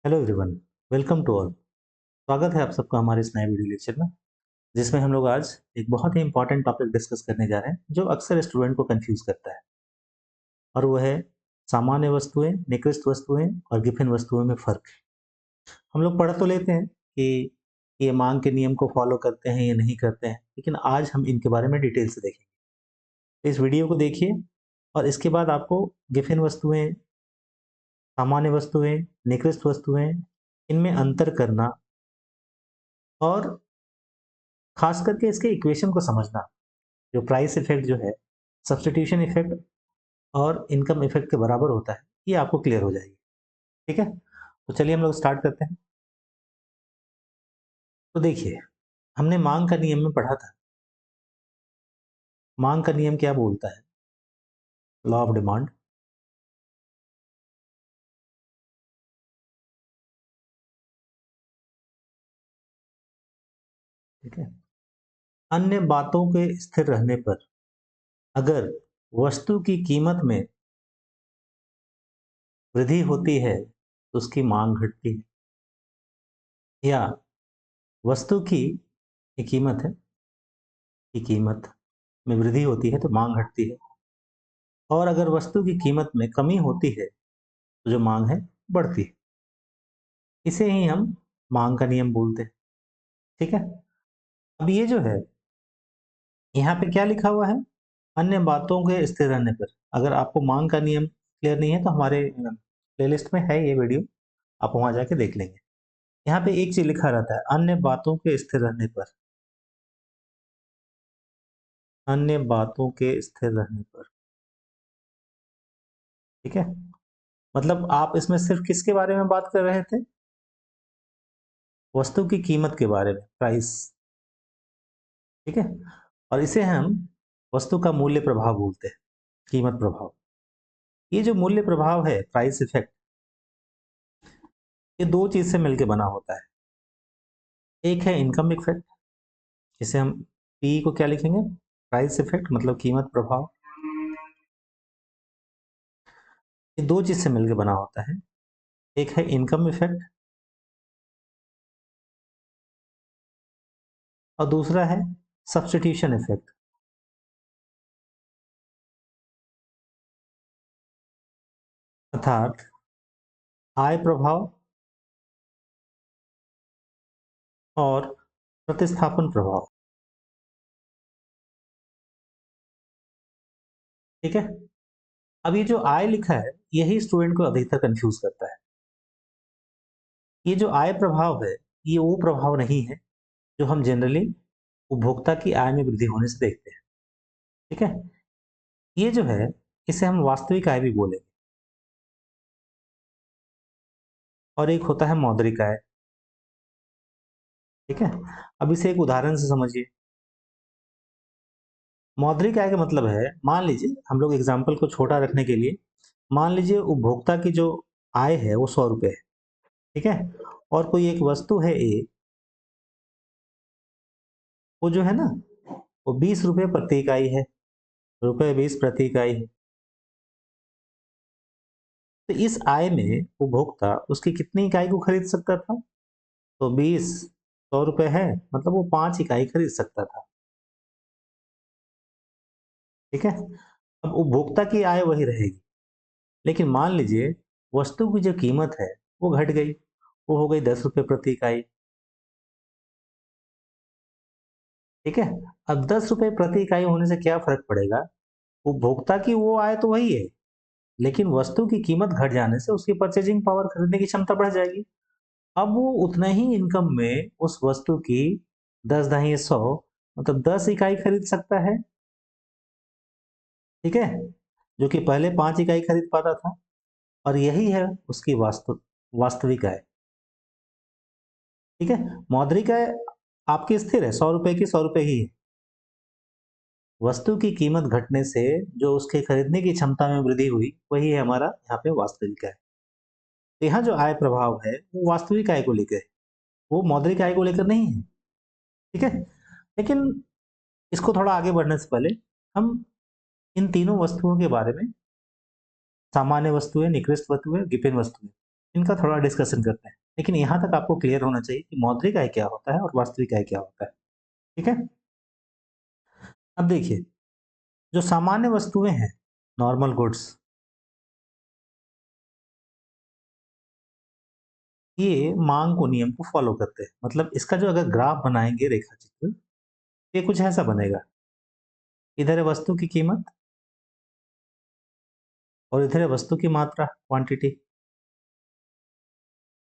Hello everyone, welcome to all. स्वागत है आप सबका हमारे इस नए वीडियो लेक्चर में, जिसमें हम लोग आज एक बहुत ही इंपॉर्टेंट टॉपिक डिस्कस करने जा रहे हैं जो अक्सर स्टूडेंट को कंफ्यूज करता है, और वो है सामान्य वस्तुएं, निकृष्ट वस्तुएं और गिफिन वस्तुओं में फ़र्क। हम लोग पढ़ तो लेते हैं कि ये मांग के नियम को फॉलो करते हैं या नहीं करते हैं, लेकिन आज हम इनके बारे में डिटेल से देखेंगे। इस वीडियो को देखिए और इसके बाद आपको गिफिन वस्तुएं, सामान्य वस्तुएं, निकृष्ट वस्तुएं, इनमें अंतर करना और खास करके इसके इक्वेशन को समझना, जो प्राइस इफेक्ट जो है सब्स्टिट्यूशन इफेक्ट और इनकम इफेक्ट के बराबर होता है, ये आपको क्लियर हो जाएगी। ठीक है, तो चलिए हम लोग स्टार्ट करते हैं। तो देखिए, हमने मांग का नियम में पढ़ा था। मांग का नियम क्या बोलता है? Law of demand. ठीक है, अन्य बातों के स्थिर रहने पर अगर वस्तु की कीमत में वृद्धि होती है तो उसकी मांग घटती है, या वस्तु की ये कीमत है की कीमत में वृद्धि होती है तो मांग घटती है, और अगर वस्तु की कीमत में कमी होती है तो जो मांग है बढ़ती है। इसे ही हम मांग का नियम बोलते हैं। ठीक है, अब ये जो है, यहाँ पे क्या लिखा हुआ है? अन्य बातों के स्थिर रहने पर। अगर आपको मांग का नियम क्लियर नहीं है तो हमारे प्लेलिस्ट में है ये वीडियो, आप वहां जाके देख लेंगे। यहाँ पे एक चीज लिखा रहता है, अन्य बातों के स्थिर रहने पर। अन्य बातों के स्थिर रहने पर। ठीक है, मतलब आप इसमें सिर्फ किसके बारे में बात कर रहे थे? वस्तु की कीमत के बारे में, प्राइस। ठीक है, और इसे हम वस्तु का मूल्य प्रभाव बोलते हैं, कीमत प्रभाव। ये जो मूल्य प्रभाव है, प्राइस इफेक्ट, ये दो चीज से मिलकर बना होता है। एक है इनकम इफेक्ट, इसे हम पी को क्या लिखेंगे? प्राइस इफेक्ट, मतलब कीमत प्रभाव। ये दो चीज से मिलकर बना होता है। एक है इनकम इफेक्ट और दूसरा है सब्स्टिट्यूशन इफेक्ट। अर्थात आय प्रभाव और प्रतिस्थापन प्रभाव। ठीक है, अब ये जो आय लिखा है, यही स्टूडेंट को अधिकतर कंफ्यूज करता है। ये जो आय प्रभाव है, ये वो प्रभाव नहीं है जो हम जनरली उपभोक्ता की आय में वृद्धि होने से देखते हैं। ठीक है, ये जो है, इसे हम वास्तविक आय भी बोलेंगे, और एक होता है मौद्रिक आय। ठीक है, अब इसे एक उदाहरण से समझिए। मौद्रिक आय का मतलब है, मान लीजिए हम लोग एग्जाम्पल को छोटा रखने के लिए, मान लीजिए उपभोक्ता की जो आय है वो 100 रुपए है। ठीक है, और कोई एक वस्तु है ए, वो जो है ना, वो 20 रुपए प्रति इकाई है, रुपए 20 प्रति इकाई है। तो इस आय में उपभोक्ता उसकी कितनी इकाई को खरीद सकता था? तो 20, 100 रुपए है, मतलब वो 5 इकाई खरीद सकता था। ठीक है, अब उपभोक्ता की आय वही रहेगी, लेकिन मान लीजिए वस्तु की जो कीमत है वो घट गई, वो हो गई 10 रुपए प्रति इकाई। ठीक है, अब 10 रुपए प्रति इकाई होने से क्या फर्क पड़ेगा? उपभोक्ता की वो आय तो वही है, लेकिन वस्तु की कीमत घट जाने से उसकी परचेजिंग पावर, खरीदने की क्षमता बढ़ जाएगी। अब वो उतना ही इनकम में उस वस्तु की 10 दही 100, मतलब 10 इकाई खरीद सकता है। ठीक है, जो कि पहले 5 इकाई खरीद पाता था, और यही है उसकी वास्तविक आय। ठीक है, मौद्रिक आय आपकी स्थिर है, 100 रुपए की 100 रुपए ही है। वस्तु की कीमत घटने से जो उसके खरीदने की क्षमता में वृद्धि हुई, वही है हमारा यहाँ पे वास्तविक आय। तो यहाँ जो आय प्रभाव है वो वास्तविक आय को लेकर है, वो मौद्रिक आय को लेकर नहीं है। ठीक है, लेकिन इसको थोड़ा आगे बढ़ने से पहले हम इन तीनों वस्तुओं के बारे में, सामान्य वस्तुएं, निकृष्ट वस्तुएं, गिफिन वस्तुएं, इनका थोड़ा डिस्कशन करते हैं। लेकिन यहाँ तक आपको क्लियर होना चाहिए कि मौद्रिक आय क्या होता है और वास्तविक आय क्या होता है। ठीक है? अब देखिए, जो सामान्य वस्तुएं हैं, नॉर्मल गुड्स, ये मांग को नियम को फॉलो करते हैं। मतलब इसका जो अगर ग्राफ बनाएंगे, रेखा चित्र, ये कुछ ऐसा बनेगा। इधर है वस्तु की कीमत और इधर है वस्तु की मात्रा, क्वांटिटी।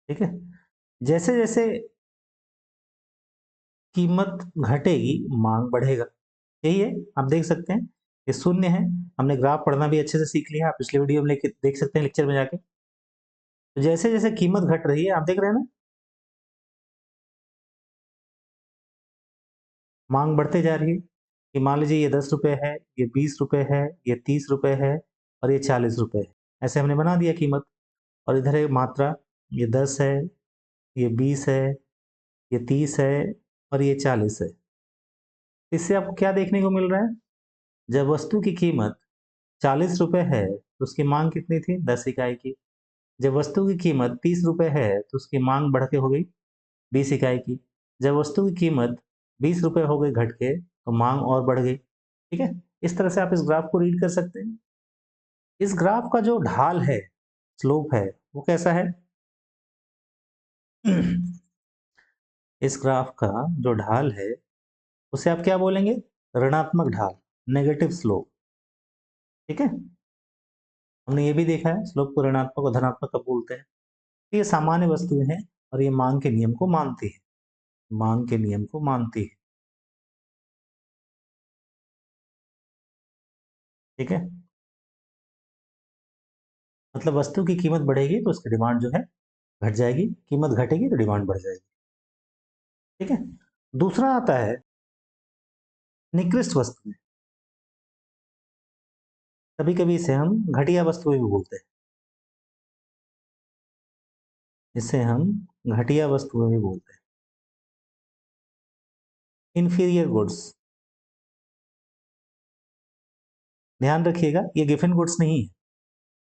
ठीक है? जैसे जैसे कीमत घटेगी, मांग बढ़ेगा। यही है, आप देख सकते हैं ये शून्य है। हमने ग्राफ पढ़ना भी अच्छे से सीख लिया, आप पिछले वीडियो में लेके देख सकते हैं, लेक्चर में जाके। तो जैसे जैसे कीमत घट रही है, आप देख रहे हैं ना, मांग बढ़ते जा रही है। कि मान लीजिए ये 10 रुपए है, ये 20 रुपए है, ये 30 रुपए है और ये 40 रुपए है। ऐसे हमने बना दिया कीमत। और इधर है मात्रा, ये 10 है, ये 20 है, ये 30 है और ये 40 है। इससे आपको क्या देखने को मिल रहा है? जब वस्तु की कीमत 40 रुपए है तो उसकी मांग कितनी थी? 10 इकाई की। जब वस्तु की कीमत 30 रुपए है तो उसकी मांग बढ़ के हो गई 20 इकाई की। जब वस्तु की कीमत 20 रुपए हो गई घट के, तो मांग और बढ़ गई। ठीक है? इस तरह से आप इस ग्राफ को रीड कर सकते हैं। इस ग्राफ का जो ढाल है, स्लोप है, वो कैसा है? इस ग्राफ का जो ढाल है, उसे आप क्या बोलेंगे? ऋणात्मक ढाल, नेगेटिव स्लोप। ठीक है? हमने ये भी देखा है, स्लोप को ऋणात्मक और धनात्मक कब बोलते हैं। तो ये सामान्य वस्तुएं हैं और ये मांग के नियम को मानती है। मांग के नियम को मानती है। ठीक है? मतलब वस्तु की कीमत बढ़ेगी तो उसकी डिमांड जो है घट जाएगी, कीमत घटेगी तो डिमांड बढ़ जाएगी। ठीक है? दूसरा आता है निकृष्ट वस्तुएं। कभी कभी इसे हम घटिया वस्तुएं भी बोलते हैं। इसे हम घटिया वस्तुएं भी बोलते हैं। Inferior goods. ध्यान रखिएगा, ये गिफन गुड्स नहीं है।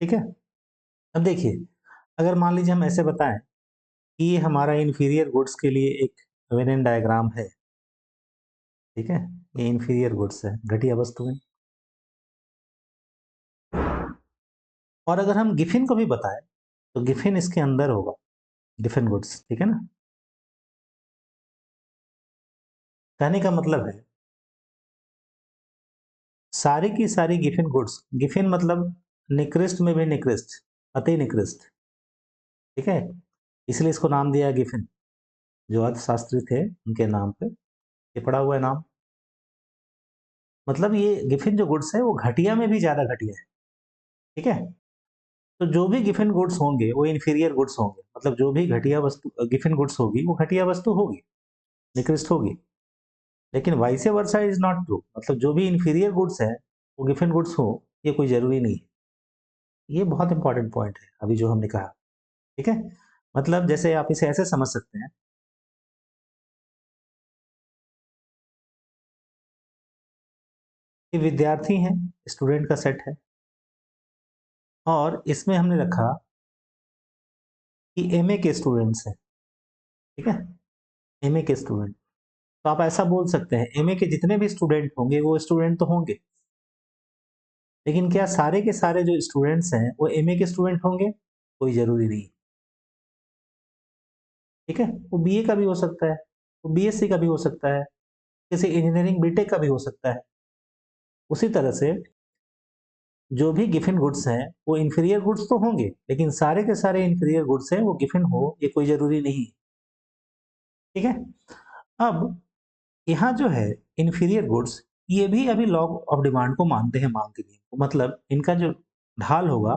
ठीक है? अब देखिए, अगर मान लीजिए हम ऐसे बताएं कि ये हमारा इंफीरियर गुड्स के लिए एक वेन डायग्राम है। ठीक है? ये इंफीरियर गुड्स है, घटिया वस्तुएं। और अगर हम गिफिन को भी बताएं तो गिफिन इसके अंदर होगा, गिफिन गुड्स। ठीक है ना? कहने का मतलब है सारी की सारी गिफिन गुड्स, गिफिन मतलब निकृष्ट में भी निकृष्ट, अति निकृष्ट। ठीक है? इसलिए इसको नाम दिया गिफिन। जो अर्थशास्त्री थे उनके नाम पे ये पड़ा हुआ है नाम। मतलब ये गिफिन जो गुड्स है वो घटिया में भी ज्यादा घटिया है। ठीक है? तो जो भी गिफिन गुड्स होंगे वो इंफीरियर गुड्स होंगे। मतलब जो भी घटिया वस्तु गिफिन गुड्स होगी वो घटिया वस्तु होगी, निकृष्ट होगी। लेकिन vice versa is not true. मतलब जो भी इंफीरियर गुड्स है वो गिफिन गुड्स हो, ये कोई जरूरी नहीं है। ये बहुत इंपॉर्टेंट पॉइंट है अभी जो हमने कहा। ठीक है? मतलब जैसे आप इसे ऐसे समझ सकते हैं कि विद्यार्थी हैं, स्टूडेंट का सेट है, और इसमें हमने रखा कि एमए के स्टूडेंट्स हैं। ठीक है? एमए के स्टूडेंट। तो आप ऐसा बोल सकते हैं एमए के जितने भी स्टूडेंट होंगे वो स्टूडेंट तो होंगे, लेकिन क्या सारे के सारे जो स्टूडेंट्स हैं वो एमए के स्टूडेंट होंगे? कोई जरूरी नहीं। ठीक है? वो बीए का भी हो सकता है, वो बीएससी का भी हो सकता है, किसी इंजीनियरिंग बीटेक का भी हो सकता है। उसी तरह से जो भी गिफिन गुड्स हैं वो इंफीरियर गुड्स तो होंगे, लेकिन सारे के सारे इंफीरियर गुड्स हैं वो गिफिन हो, ये कोई जरूरी नहीं। ठीक है? अब यहाँ जो है इंफीरियर गुड्स, ये भी अभी लॉ ऑफ डिमांड को मानते हैं, मांग के नियम को। मतलब इनका जो ढाल होगा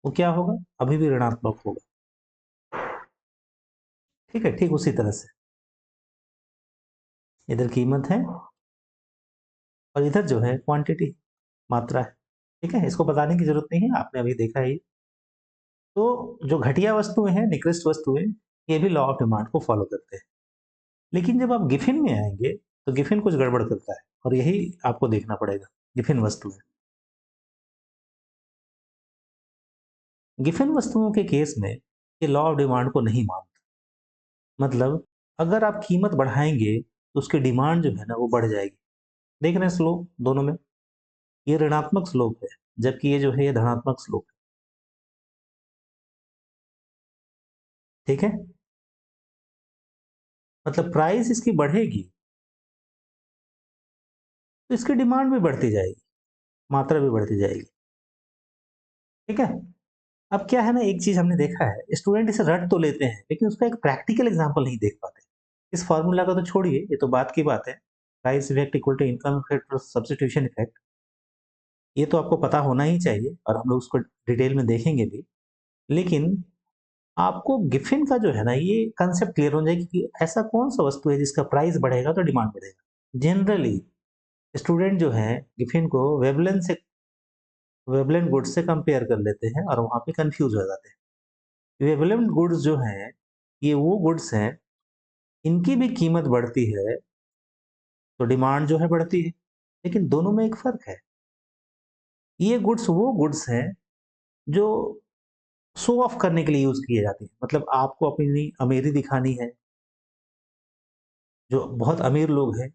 वो क्या होगा? अभी भी ऋणात्मक होगा। ठीक है? ठीक उसी तरह से इधर कीमत है और इधर जो है क्वांटिटी, मात्रा है। ठीक है? इसको बताने की जरूरत नहीं है, आपने अभी देखा ही। तो जो घटिया वस्तुएं हैं, निकृष्ट वस्तुएं, ये भी लॉ ऑफ डिमांड को फॉलो करते हैं। लेकिन जब आप गिफिन में आएंगे तो गिफिन कुछ गड़बड़ करता है, और यही आपको देखना पड़ेगा। गिफिन वस्तुएं गिफिन वस्तुओं के केस में ये लॉ ऑफ डिमांड को नहीं मानता। मतलब अगर आप कीमत बढ़ाएँगे तो उसकी डिमांड जो है ना वो बढ़ जाएगी। देख रहे हैं स्लोप दोनों में? ये ऋणात्मक स्लोप है, जबकि ये जो है ये धनात्मक स्लोप है। ठीक है? मतलब प्राइस इसकी बढ़ेगी, तो इसकी डिमांड भी बढ़ती जाएगी, मात्रा भी बढ़ती जाएगी। ठीक है? अब क्या है ना, एक चीज़ हमने देखा है, स्टूडेंट इसे रट तो लेते हैं, लेकिन उसका एक प्रैक्टिकल एग्ज़ाम्पल नहीं देख पाते। इस फ़ॉर्मूला का तो छोड़िए, ये तो बात की बात है। Price effect equal to income effect plus substitution effect, ये तो आपको पता होना ही चाहिए और हम लोग उसको डिटेल में देखेंगे भी। लेकिन आपको गिफिन का जो है ना, ये कांसेप्ट क्लियर हो जाएगी कि ऐसा कौन-सा वस्तु है जिसका प्राइस बढ़ेगा तो डिमांड बढ़ेगा। जनरली स्टूडेंट जो हैं गिफिन को वेवलेंट गुड्स से कंपेयर कर लेते हैं और वहाँ पे कन्फ्यूज़ हो जाते हैं। वेवलेंट गुड्स जो हैं, ये वो गुड्स हैं, इनकी भी कीमत बढ़ती है, तो डिमांड जो है बढ़ती है। लेकिन दोनों में एक फ़र्क है। ये गुड्स वो गुड्स हैं जो शो ऑफ करने के लिए यूज़ किए जाते हैं। मतलब आपको अपनी अमीरी दिखानी है, जो बहुत अमीर लोग हैं,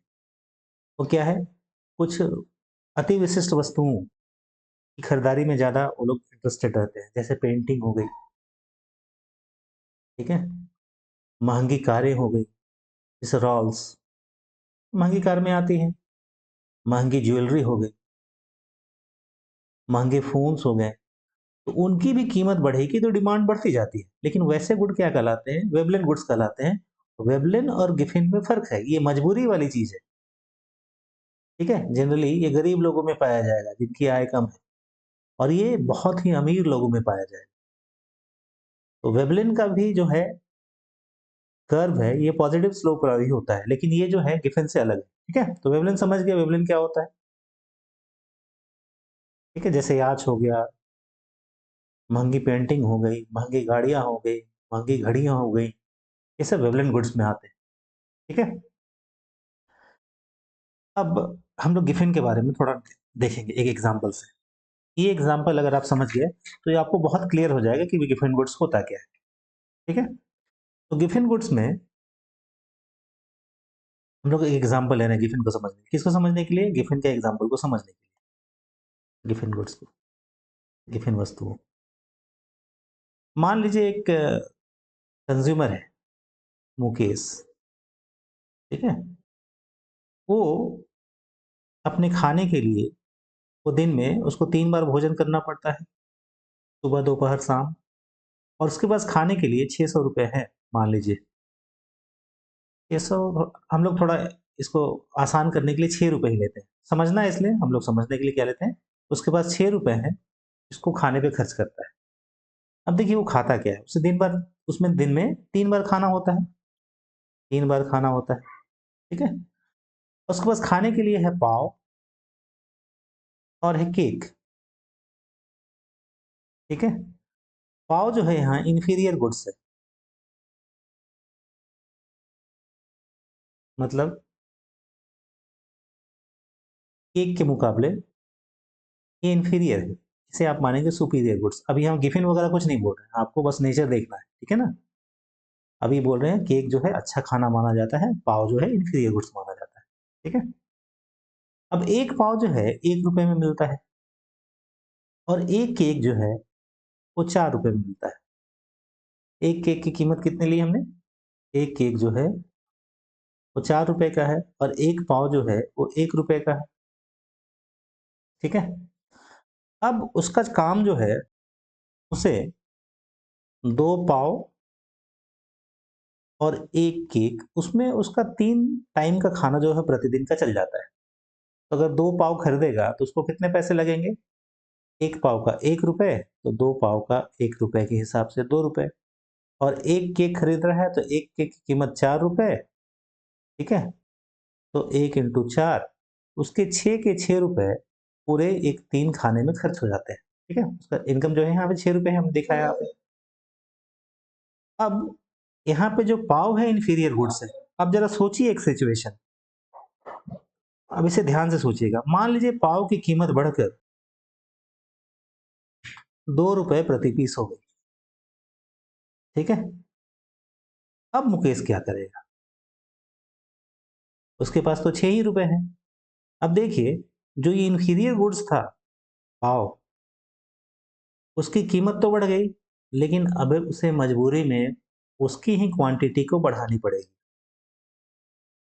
वो क्या है, कुछ अति विशिष्ट वस्तुओं की खरीदारी में ज़्यादा वो लोग इंटरेस्टेड रहते हैं। जैसे पेंटिंग हो गई, ठीक है? महँगी कारें हो गई, जैसे रॉल्स, महँगी कार में आती हैं। महँगी ज्वेलरी हो गई, महँगे फ़ोन्स हो गए, तो उनकी भी कीमत बढ़ेगी तो डिमांड बढ़ती जाती है। लेकिन वैसे गुड क्या कहलाते हैं? वेवलेन गुड्स कहलाते हैं। वेवलेन और गिफिन में फ़र्क है, ये मजबूरी वाली चीज़ है, ठीक है? जनरली ये गरीब लोगों में पाया जाएगा जिनकी आय कम है और ये बहुत ही अमीर लोगों में पाया जाएगा। तो वेवलेन का भी जो है कर्व है, ये पॉजिटिव स्लोप वाला ही होता है, लेकिन ये जो है गिफिन से अलग है, ठीक है? तो वेवलेन समझ गए वेवलेन क्या होता है, ठीक है? जैसे याच हो गया, महँगी पेंटिंग हो गई, महँगी गाड़ियाँ हो गई, महँगी घड़ियाँ हो गई, ये सब वेवलेंट गुड्स में आते हैं, ठीक है? अब हम लोग गिफिन के बारे में थोड़ा देखेंगे एक एग्ज़ाम्पल से। ये एग्ज़ाम्पल अगर आप समझ गए, तो ये आपको बहुत क्लियर हो जाएगा कि गिफिन गुड्स होता क्या है, ठीक है? तो गिफिन गुड्स में हम लोग एक एग्ज़ाम्पल ले रहे हैं गिफिन को समझने, किसको समझने के लिए? गिफिन के एग्ज़ाम्पल को समझने के लिए, गिफिन गुड्स को, गिफिन वस्तुओं। मान लीजिए एक कंज़्यूमर है, मुकेश, ठीक है? वो अपने खाने के लिए वो दिन में उसको 3 बार भोजन करना पड़ता है, सुबह, दोपहर, शाम, और उसके पास खाने के लिए ₹600 है, मान लीजिए। 600, हम लोग थोड़ा इसको आसान करने के लिए ₹6 ही लेते हैं। समझना है इसलिए हम लोग समझने के लिए क्या लेते हैं, उसके पास ₹6 हैं, इसको खाने पे खर्च करता है। अब देखिए वो खाता क्या है, उसे दिन भर उसमें दिन में 3 बार खाना होता है, 3 बार खाना होता है, ठीक है? उसके पास खाने के लिए है पाव और है केक, ठीक है? पाव जो है यहाँ इंफीरियर गुड्स है, मतलब केक के मुकाबले ये इंफीरियर है। इसे आप मानेंगे सुपीरियर गुड्स। अभी हम गिफिन वगैरह कुछ नहीं बोल रहे हैं, आपको बस नेचर देखना है, ठीक है ना? अभी बोल रहे हैं केक जो है अच्छा खाना माना जाता है, पाव जो है इंफीरियर गुड्स माना जाता है, ठीक है? अब एक पाव जो है ₹1 में मिलता है और एक केक जो है वो ₹4 में मिलता है। एक केक की कीमत कितने ली हमने? एक केक जो है वो ₹4 का है और एक पाव जो है वो ₹1 का है, ठीक है? अब उसका काम जो है, उसे 2 पाव और 1 केक, उसमें उसका 3 टाइम का खाना जो है प्रतिदिन का चल जाता है। तो अगर 2 पाव खरीदेगा तो उसको कितने पैसे लगेंगे? 1 पाव का ₹1, तो 2 पाव का ₹1 के हिसाब से ₹2, और 1 केक खरीद रहा है तो 1 केक की कीमत ₹4, ठीक है? तो 1 इंटू 4, उसके 6 के ₹6 पूरे एक 3 खाने में खर्च हो जाते हैं, ठीक है? उसका इनकम जो है यहाँ पे ₹6 है, हमने देखा है यहाँ पे। अब यहाँ पे जो पाव है इंफीरियर गुड्स है। अब ज़रा सोचिए एक सिचुएशन, अब इसे ध्यान से सोचिएगा। मान लीजिए पाव की कीमत बढ़कर ₹2 प्रति पीस हो गई। ठीक है, अब मुकेश क्या करेगा? उसके पास तो 6 ही रुपए हैं। अब देखिए, जो ये इंफीरियर गुड्स था, पाव, उसकी कीमत तो बढ़ गई, लेकिन अब उसे मजबूरी में उसकी ही क्वांटिटी को बढ़ानी पड़ेगी,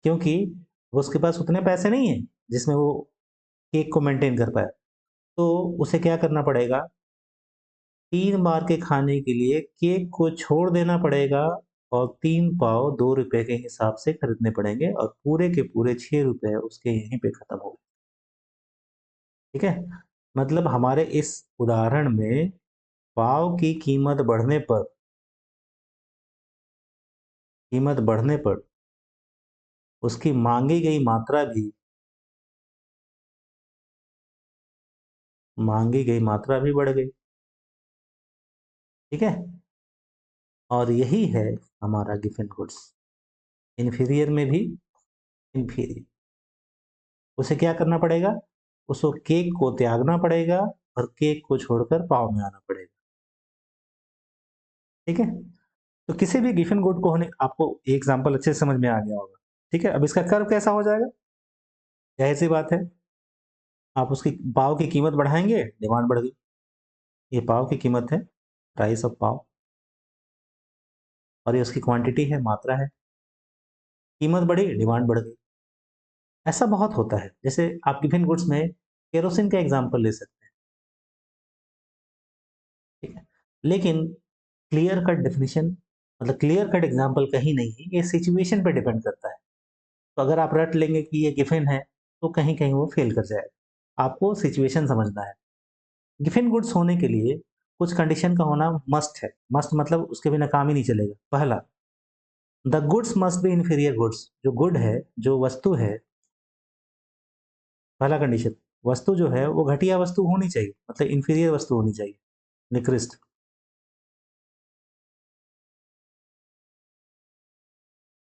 क्योंकि उसके पास उतने पैसे नहीं है जिसमें वो केक को मेंटेन कर पाए। तो उसे क्या करना पड़ेगा? 3 बार के खाने के लिए केक को छोड़ देना पड़ेगा और 3 पाव ₹2 के हिसाब से खरीदने पड़ेंगे और पूरे के पूरे ₹6 उसके यहीं पे खत्म हो गए। ठीक है? मतलब हमारे इस उदाहरण में पाव की कीमत बढ़ने पर उसकी मांगी गई मात्रा भी बढ़ गई। ठीक है? और यही है हमारा गिवन गुड्स। इंफीरियर में भी इंफीरियर। उसे क्या करना पड़ेगा? उसको केक को त्यागना पड़ेगा और केक को छोड़कर पाव में आना पड़ेगा। ठीक है? तो किसी भी गिवन गुड को होने आपको ये एग्जांपल अच्छे से समझ में आ गया होगा। ठीक है? अब इसका कर्व कैसा हो जाएगा? जाहिर सी बात है, आप उसकी पाव की कीमत बढ़ाएंगे, डिमांड बढ़ गई। ये पाव की कीमत है, प्राइस ऑफ पाव, और ये उसकी क्वांटिटी है, मात्रा है। कीमत बढ़ी, डिमांड बढ़ गई। ऐसा बहुत होता है। जैसे आप गिवन गुड्स में केरोसिन का एग्जांपल ले सकते हैं। ठीक है? लेकिन क्लियर कट डेफिनिशन, मतलब क्लियर कट एग्जांपल कहीं नहीं है, ये सिचुएशन पे डिपेंड करता है। तो अगर आप रट लेंगे कि ये गिवन है, तो कहीं कहीं वो फेल कर जाएगा। आपको सिचुएशन समझना है। गिवन गुड्स होने के लिए कुछ कंडीशन का होना मस्ट है। मस्ट मतलब उसके बिना काम ही नहीं चलेगा। पहला, the goods must be inferior goods. जो गुड है, जो वस्तु है, पहला कंडीशन, वस्तु जो है वो घटिया वस्तु होनी चाहिए, मतलब इंफीरियर वस्तु होनी चाहिए, निकृष्ट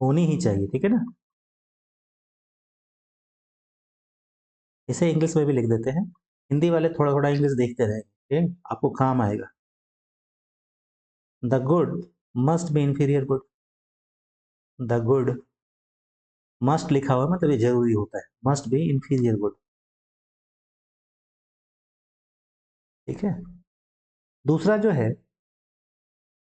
होनी ही चाहिए। ठीक है ना? इसे इंग्लिश में भी लिख देते हैं। हिंदी वाले थोड़ा थोड़ा इंग्लिश देखते रहेंगे, ठीक? आपको काम आएगा। The good must be inferior good. The good must लिखा हुआ है, मतलब ये जरूरी होता है, मस्ट बी इंफीरियर गुड। ठीक है? दूसरा जो है,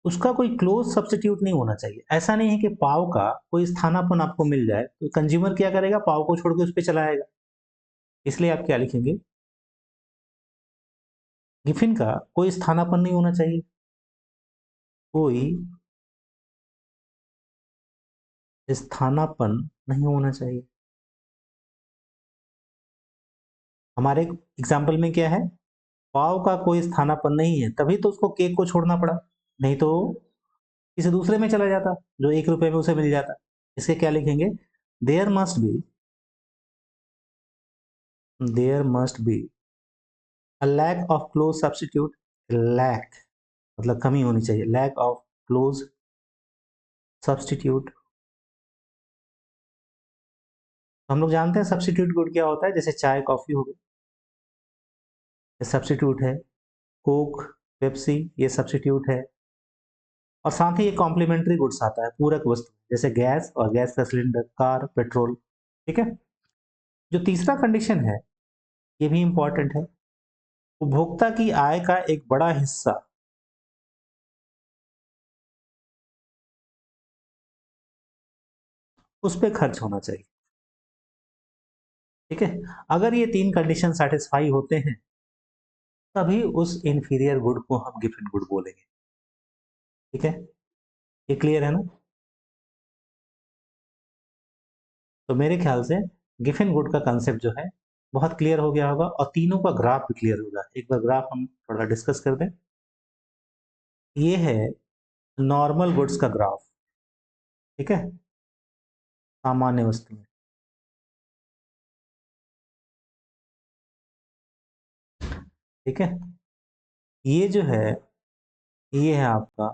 उसका कोई क्लोज सब्स्टिट्यूट नहीं होना चाहिए। ऐसा नहीं है कि पाव का कोई स्थानापन्न आपको मिल जाए तो कंज्यूमर क्या करेगा? पाव को छोड़ के उस पर चला आएगा। इसलिए आप क्या लिखेंगे? गिफिन का कोई स्थानापन्न नहीं होना चाहिए, कोई स्थानापन्न नहीं होना चाहिए। हमारे एग्जाम्पल में क्या है? पाव का कोई स्थानापन्न नहीं है, तभी तो उसको केक को छोड़ना पड़ा, नहीं तो किसी दूसरे में चला जाता जो ₹1 में उसे मिल जाता। इसे क्या लिखेंगे? There must be there must be a lack of close substitute. Lack मतलब कमी होनी चाहिए, लैक ऑफ क्लोज सब्स्टिट्यूट। हम लोग जानते हैं सब्स्टिट्यूट गुड क्या होता है। जैसे चाय कॉफी हो गई, ये सब्स्टिट्यूट है। कोक, पेप्सी, ये सब्स्टिट्यूट है। और साथ ही ये कॉम्प्लीमेंट्री गुड्स आता है, पूरक वस्तु, जैसे गैस और गैस का सिलेंडर, कार, पेट्रोल। ठीक है? जो तीसरा कंडीशन है, ये भी इंपॉर्टेंट है। उपभोक्ता की आय का एक बड़ा हिस्सा उस पर खर्च होना चाहिए। ठीक है? अगर ये तीन कंडीशन सेटिस्फाई होते हैं, तभी उस इंफीरियर गुड को हम गिवन गुड बोलेंगे। ठीक है? ये क्लियर है ना? तो मेरे ख्याल से गिवन गुड का कंसेप्ट जो है बहुत क्लियर हो गया होगा, और तीनों का ग्राफ भी क्लियर होगा। एक बार ग्राफ हम थोड़ा डिस्कस कर दें। ये है नॉर्मल गुड्स का ग्राफ। ठीक है? सामान्य वस्तु में। ठीक है? ये जो है, ये है आपका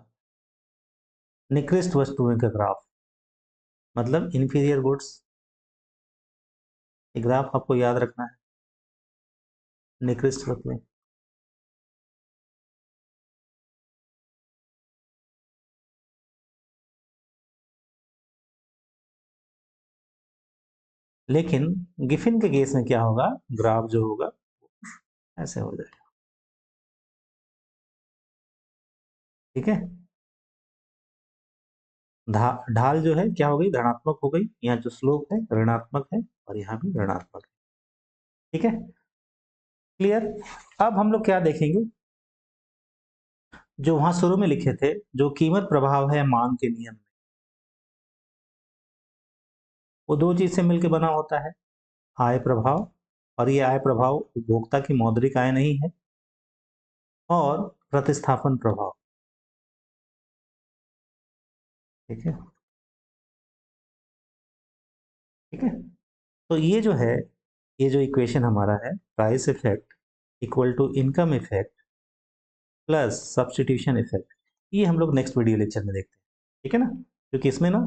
निकृष्ट वस्तुओं का ग्राफ, मतलब इंफीरियर गुड्स। ये ग्राफ आपको याद रखना है, निकृष्ट वस्तुएं। लेकिन गिफिन के केस में क्या होगा, ग्राफ जो होगा ऐसे हो जाएगा। ठीक है, ढाल जो है क्या हो गई, धनात्मक हो गई, यहाँ जो स्लोप है ऋणात्मक है और यहाँ भी ऋणात्मक है। ठीक है, क्लियर। अब हम लोग क्या देखेंगे, जो वहां शुरू में लिखे थे, जो कीमत प्रभाव है मांग के नियम में, वो दो चीज से मिलकर बना होता है, आय प्रभाव, और ये आय प्रभाव उपभोक्ता की मौद्रिक आय नहीं है, और प्रतिस्थापन प्रभाव। ठीक है, ठीक है, तो ये जो है, ये जो इक्वेशन हमारा है, price effect equal to income effect plus substitution effect, ये हम लोग नेक्स्ट वीडियो लेक्चर में देखते हैं। ठीक है ना, क्योंकि इसमें ना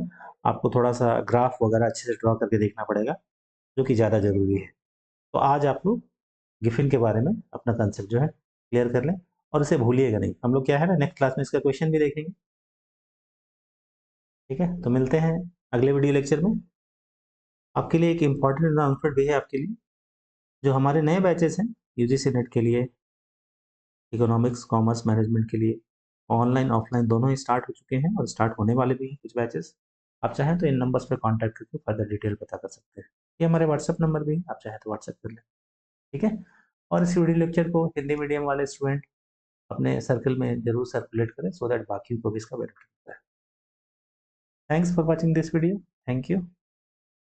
आपको थोड़ा सा ग्राफ वगैरह अच्छे से ड्रॉ करके देखना पड़ेगा, जो कि ज़्यादा जरूरी है। तो आज आप लोग गिफिन के बारे में अपना कंसेप्ट जो है क्लियर कर लें, और इसे भूलिएगा नहीं। हम लोग क्या है ना, नेक्स्ट क्लास में इसका क्वेश्चन भी देखेंगे। ठीक है, तो मिलते हैं अगले वीडियो लेक्चर में। आपके लिए एक इम्पॉर्टेंट अनाउंसमेंट भी है आपके लिए, जो हमारे नए बैचेस हैं यूजीसी नेट के लिए, इकोनॉमिक्स कॉमर्स मैनेजमेंट के लिए, ऑनलाइन ऑफलाइन दोनों ही स्टार्ट हो चुके हैं और स्टार्ट होने वाले भी हैं कुछ बैचेस। आप चाहें तो इन नंबर्स पर कांटेक्ट करके फर्दर डिटेल पता कर सकते हैं। ये हमारे व्हाट्सएप नंबर भी है, आप चाहें तो व्हाट्सएप कर लें। ठीक है, और इस वीडियो लेक्चर को हिंदी मीडियम वाले स्टूडेंट अपने सर्कल में जरूर सर्कुलेट करें, सो दैट बाकी को भी इसका बेनिफिट होता है। Thanks for watching this video. Thank you.